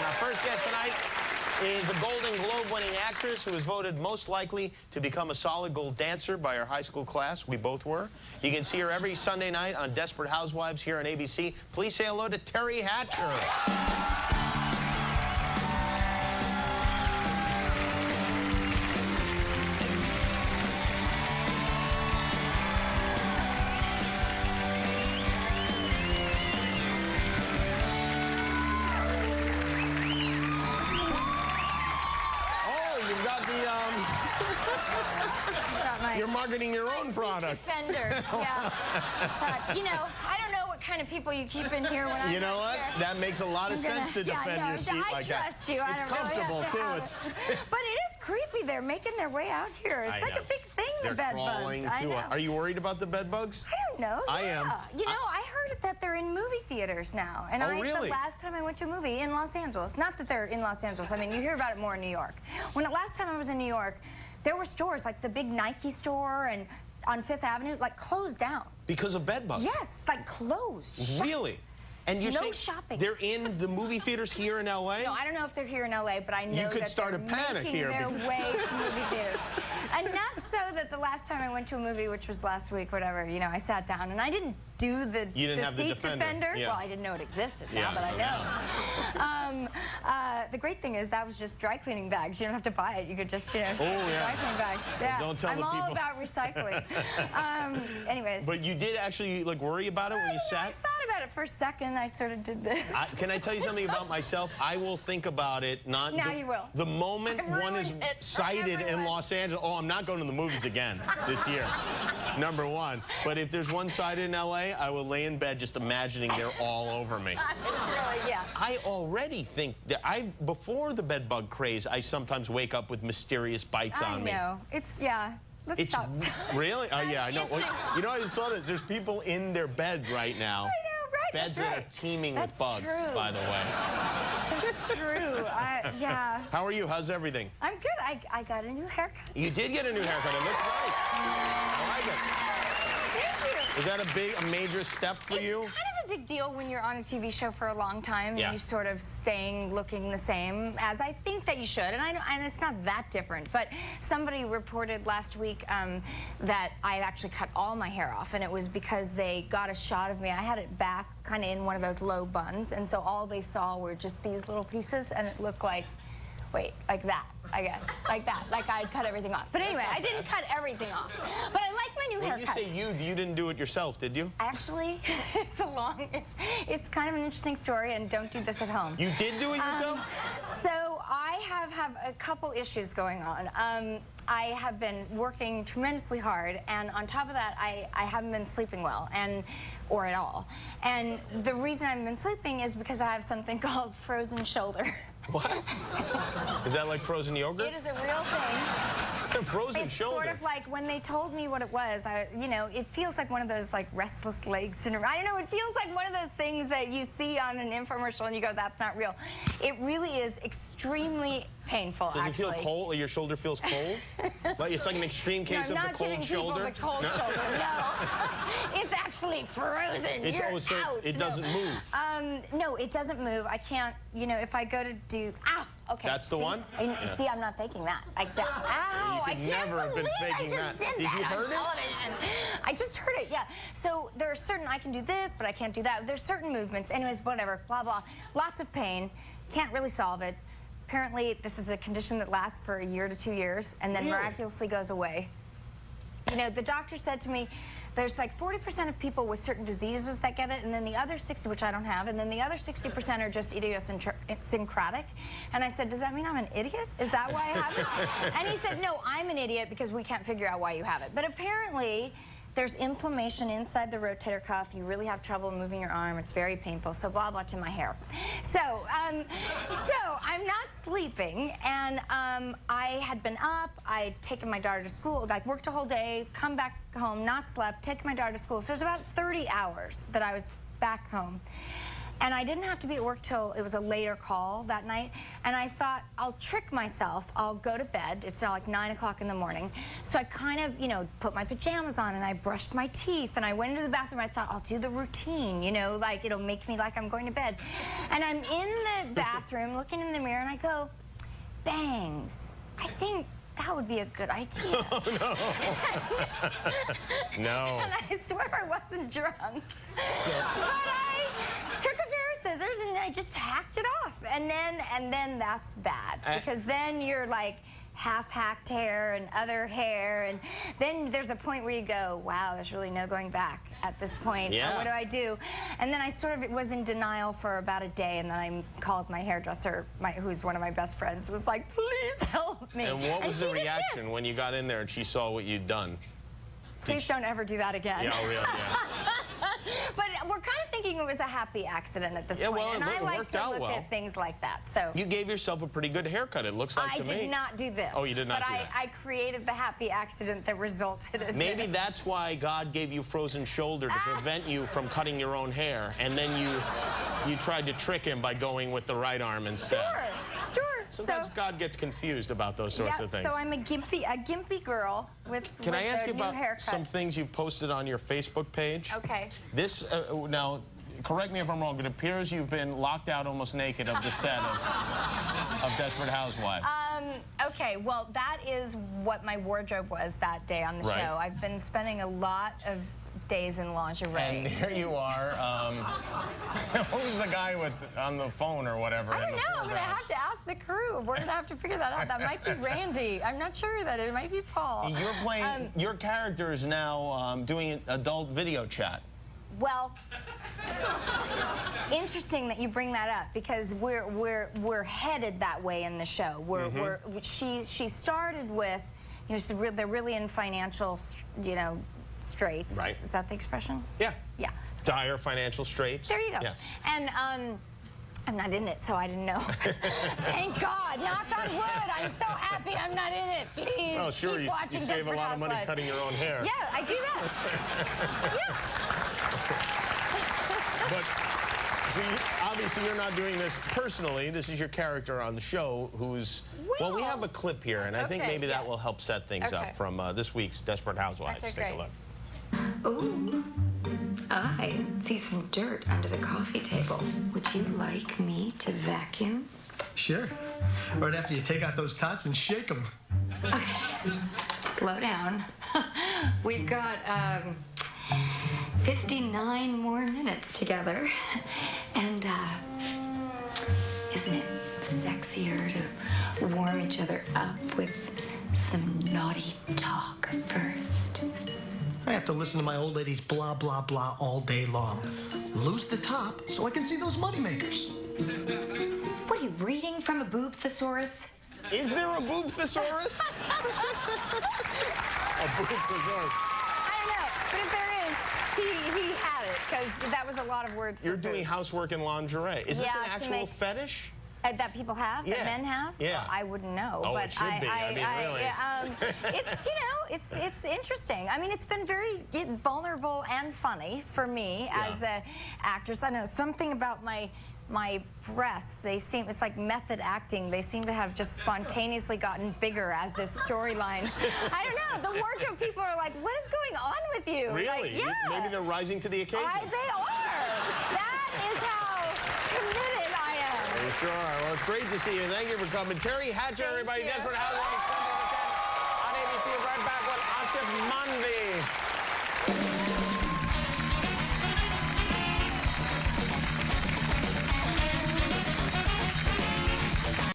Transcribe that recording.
And our first guest tonight is a Golden Globe-winning actress who was voted most likely to become a solid gold dancer by our high school class. We both were. You can see her every Sunday night on Desperate Housewives here on ABC. Please say hello to Teri Hatcher. You're marketing your own product. Defender, yeah. You know, I don't know what kind of people you keep in here when I'm You know what? here. That makes a lot of sense to defend your seat like that. I trust you. It's comfortable, too. But it is creepy. They're making their way out here. It's like a big thing, the bed bugs. I know. Are you worried about the bed bugs? I don't know. I am. You know, I heard that they're in movie theaters now. And really? The last time I went to a movie in Los Angeles, not that they're in Los Angeles. I mean, you hear about it more in New York. When the last time I was in New York, there were stores like the big Nike store and on Fifth Avenue, like closed down. Because of bed bugs? Yes, like closed. Really? And you no shopping. They're in the movie theaters here in L.A.? No, I don't know if they're here in L.A., but I know you could that start they're a panic making here their way to movie theaters. Enough so that the last time I went to a movie, which was last week, whatever, you know, I sat down and I didn't do the seat defender. Yeah. Well, I didn't know it existed now, but I know. The great thing is that was just dry cleaning bags. You don't have to buy it. You could just, you know, dry cleaning bag. Yeah. Don't tell I'm all about recycling. Anyways. But you did actually, like, worry about it when you sat? I thought about it for a second. I sort of did this. Can I tell you something about myself? I will think about it. Not now you will. The moment one is cited in Los Angeles, oh, I'm not going to the movies again this year. Number one. But if there's one cited in L.A., I will lay in bed just imagining they're all over me. It's really, yeah. I already think that before the bed bug craze, I sometimes wake up with mysterious bites on me. I know. It's, yeah. Let's stop. Really? Oh, yeah, I know. Well, you know, I just saw that there's people in their bed right now. I know, right? Beds that are teeming with bugs, by the way. That's true. Yeah. How are you? How's everything? I'm good. I got a new haircut. You did get a new haircut. It looks nice. I like it. Thank you. Is that a major step for you? It's kind of a big deal when you're on a TV show for a long time and you sort of looking the same as I think that you should. And it's not that different. But somebody reported last week that I actually cut all my hair off, and it was because they got a shot of me. I had it back kind of in one of those low buns, and so all they saw were just these little pieces, and it looked like, wait, like that, I guess. Like that. Like I'd cut everything off. But anyway, I didn't cut everything off. But I like my new haircut. When you say you didn't do it yourself, did you? Actually, it's kind of an interesting story, and don't do this at home. You did do it yourself? So I have a couple issues going on. I have been working tremendously hard, and on top of that, I haven't been sleeping well, or at all. And the reason I haven't been sleeping is because I have something called frozen shoulder. What? Is that like frozen yogurt? It is a real thing. Frozen shoulder. It's sort of like when they told me what it was, you know, it feels like one of those like restless leg syndrome. I don't know, it feels like one of those things that you see on an infomercial and you go, that's not real. It really is extremely painful, Does it feel cold? Like your shoulder feels cold? Like it's like an extreme case of the cold shoulder? The cold shoulder. No. It's actually frozen. It doesn't move. No, it doesn't move. I can't, you know, if I go to do, okay. That's the one? See, I'm not faking that. Ow, I can't believe I just did that on television. I just heard it, yeah. So there are certain, I can do this, but I can't do that. There's certain movements. Anyways, whatever, blah, blah. Lots of pain. Can't really solve it. Apparently, this is a condition that lasts for 1 to 2 years and then miraculously goes away. You know, the doctor said to me, there's like 40% of people with certain diseases that get it, and then the other 60, which I don't have, and then the other 60% are just idiosyncratic. And I said, does that mean I'm an idiot? Is that why I have this? And he said, no, I'm an idiot because we can't figure out why you have it. But apparently, there's inflammation inside the rotator cuff. You really have trouble moving your arm. It's very painful. So blah, blah to my hair. So I'm not sleeping, and I had been up. I'd taken my daughter to school, like worked a whole day, come back home, not slept, taken my daughter to school. So it was about 30 hours that I was back home. And I didn't have to be at work till it was a later call that night. And I thought, I'll trick myself. I'll go to bed. It's now like 9 o'clock in the morning. So I kind of, you know, put my pajamas on and I brushed my teeth and I went into the bathroom. I thought, I'll do the routine, you know, like it'll make me like I'm going to bed. And I'm in the bathroom looking in the mirror and I go, bangs. I think that would be a good idea. Oh, no. No. And I swear I wasn't drunk. But I took a pair of scissors and I just hacked it off. And then that's bad. Because then you're like half-hacked hair and other hair. And then there's a point where you go, wow, there's really no going back at this point. Yeah. What do I do? And then I sort of was in denial for about a day. And then I called my hairdresser, who's one of my best friends, was like, please help me. And what was the reaction when you got in there and she saw what you'd done? Please don't ever do that again. Yeah, really, yeah. But we're kind of thinking it was a happy accident at this point. Well, and I like to look at things like that. So you gave yourself a pretty good haircut, it looks like to me. I did not do this. Oh, you did not do that. But I created the happy accident that resulted in Maybe that's why God gave you frozen shoulder to prevent you from cutting your own hair. And then you tried to trick him by going with the right arm instead. Sure. Sometimes God gets confused about those sorts of things. So I'm a gimpy girl with Can I ask you about haircut. some things you've posted on your Facebook page? Okay. This, now, correct me if I'm wrong, but it appears you've been locked out almost naked of the set of Desperate Housewives. Okay, well, that is what my wardrobe was that day on the show. I've been spending a lot of days in lingerie. And here you are. What was the guy on the phone or whatever? I don't know. I'm going to have to ask the crew. We're going to have to figure that out. That might be Randy. I'm not sure that it might be Paul. You're playing, your character is now doing adult video chat. Well, interesting that you bring that up because we're headed that way in the show. She started with, you know, they're really in financial, you know, straits. Right. Is that the expression? Yeah. Yeah. Dire financial straits. There you go. Yes. And I'm not in it, so I didn't know. Thank God. Knock on wood. I'm so happy I'm not in it. Please. Oh, sure. Keep watching you save a lot of money Housewives. cutting your own hair. Yeah, I do that. Yeah. But so obviously you're not doing this personally. This is your character on the show who's... Well, we have a clip here, and I think maybe that will help set things up from this week's Desperate Housewives. Okay, Take a look. Ooh, I see some dirt under the coffee table. Would you like me to vacuum? Sure. Right after you take out those tots and shake them. Slow down. We've got 59 more minutes together. And isn't it sexier to warm each other up with some naughty talk first? I have to listen to my old lady's blah, blah, blah all day long. Loose the top so I can see those moneymakers. What are you reading from a boob thesaurus? Is there a boob thesaurus? A boob thesaurus. I don't know, but if there is, he had it, because that was a lot of words. You're doing housework in lingerie. Is this an actual fetish? That people have, that men have? Yeah. Well, I wouldn't know. Oh, but it should be. I mean, really. It's, you know, it's interesting. I mean, it's been very vulnerable and funny for me as the actress. I don't know, something about my breasts, they seem, it's like method acting. They seem to have just spontaneously gotten bigger as this storyline. I don't know. The wardrobe people are like, what is going on with you? Really? Like, yeah. Maybe they're rising to the occasion. They are. That is how committed I am. You sure are. Well, it's great to see you. Thank you for coming. Teri Hatcher, everybody. Desperate Housewives, Sunday to 10 on ABC. Right back on Asif Monday.